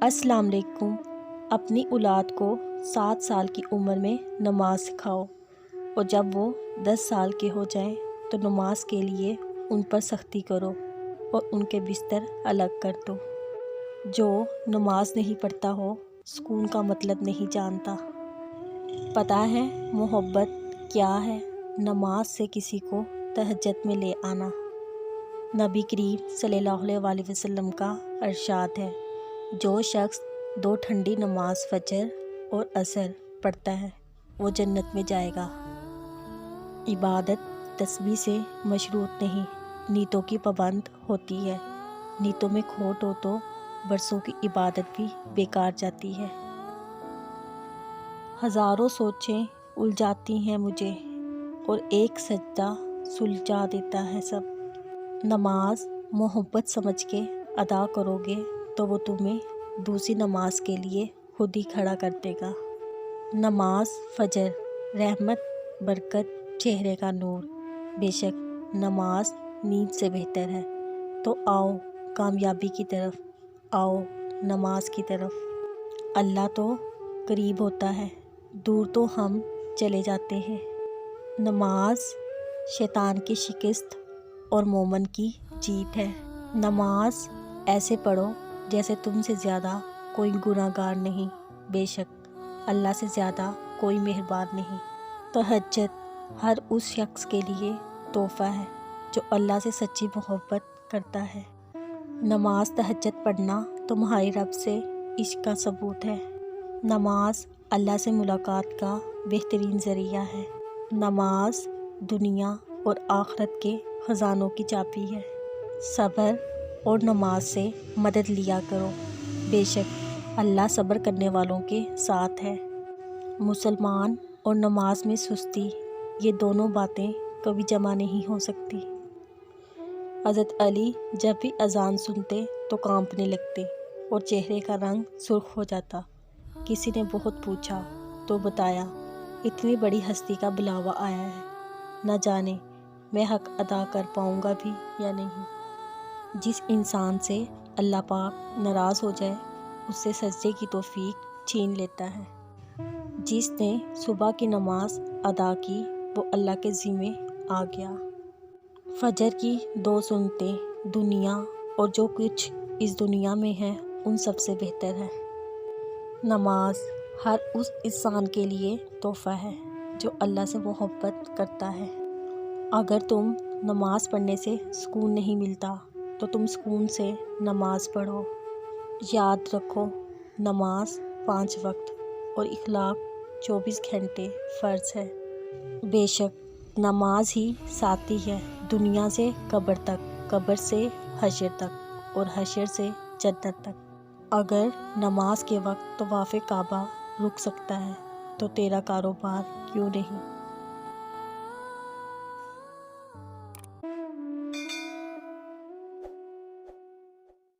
السلام علیکم۔ اپنی اولاد کو 7 سال کی عمر میں نماز سکھاؤ اور جب وہ 10 سال کے ہو جائیں تو نماز کے لیے ان پر سختی کرو اور ان کے بستر الگ کر دو۔ جو نماز نہیں پڑھتا ہو سکون کا مطلب نہیں جانتا۔ پتہ ہے محبت کیا ہے؟ نماز سے کسی کو تہجد میں لے آنا۔ نبی کریم صلی اللہ علیہ وسلم کا ارشاد ہے، جو شخص 2 ٹھنڈی نماز فجر اور عصر پڑھتا ہے وہ جنت میں جائے گا۔ عبادت تسبیح سے مشروط نہیں، نیتوں کی پابند ہوتی ہے۔ نیتوں میں کھوٹ ہو تو برسوں کی عبادت بھی بیکار جاتی ہے۔ ہزاروں سوچیں الجھاتی ہیں مجھے اور ایک سجدہ سلجھا دیتا ہے سب۔ نماز محبت سمجھ کے ادا کرو گے تو وہ تمہیں دوسری نماز کے لیے خود ہی کھڑا کر دے گا۔ نماز فجر رحمت برکت چہرے کا نور۔ بے شک نماز نیند سے بہتر ہے۔ تو آؤ کامیابی کی طرف، آؤ نماز کی طرف۔ اللہ تو قریب ہوتا ہے، دور تو ہم چلے جاتے ہیں۔ نماز شیطان کی شکست اور مومن کی جیت ہے۔ نماز ایسے پڑھو جیسے تم سے زیادہ کوئی گناہ گار نہیں، بے شک اللہ سے زیادہ کوئی مہربان نہیں۔ تہجد ہر اس شخص کے لیے تحفہ ہے جو اللہ سے سچی محبت کرتا ہے۔ نماز تہجد پڑھنا تمہارے رب سے عشق کا ثبوت ہے۔ نماز اللہ سے ملاقات کا بہترین ذریعہ ہے۔ نماز دنیا اور آخرت کے خزانوں کی چابی ہے۔ صبر اور نماز سے مدد لیا کرو، بے شک اللہ صبر کرنے والوں کے ساتھ ہے۔ مسلمان اور نماز میں سستی، یہ دونوں باتیں کبھی جمع نہیں ہو سکتی۔ حضرت علی جب بھی اذان سنتے تو کانپنے لگتے اور چہرے کا رنگ سرخ ہو جاتا۔ کسی نے بہت پوچھا تو بتایا، اتنی بڑی ہستی کا بلاوا آیا ہے، نہ جانے میں حق ادا کر پاؤں گا بھی یا نہیں۔ جس انسان سے اللہ پاک ناراض ہو جائے اس سے سجدے کی توفیق چھین لیتا ہے۔ جس نے صبح کی نماز ادا کی وہ اللہ کے ذمے آ گیا۔ فجر کی 2 سنتیں دنیا اور جو کچھ اس دنیا میں ہے ان سب سے بہتر ہے۔ نماز ہر اس انسان کے لیے تحفہ ہے جو اللہ سے محبت کرتا ہے۔ اگر تم نماز پڑھنے سے سکون نہیں ملتا تو تم سکون سے نماز پڑھو۔ یاد رکھو نماز 5 وقت اور اخلاق 24 گھنٹے فرض ہے۔ بے شک نماز ہی ساتھی ہے دنیا سے قبر تک، قبر سے حشر تک اور حشر سے جنت تک۔ اگر نماز کے وقت طواف کعبہ رک سکتا ہے تو تیرا کاروبار کیوں نہیں؟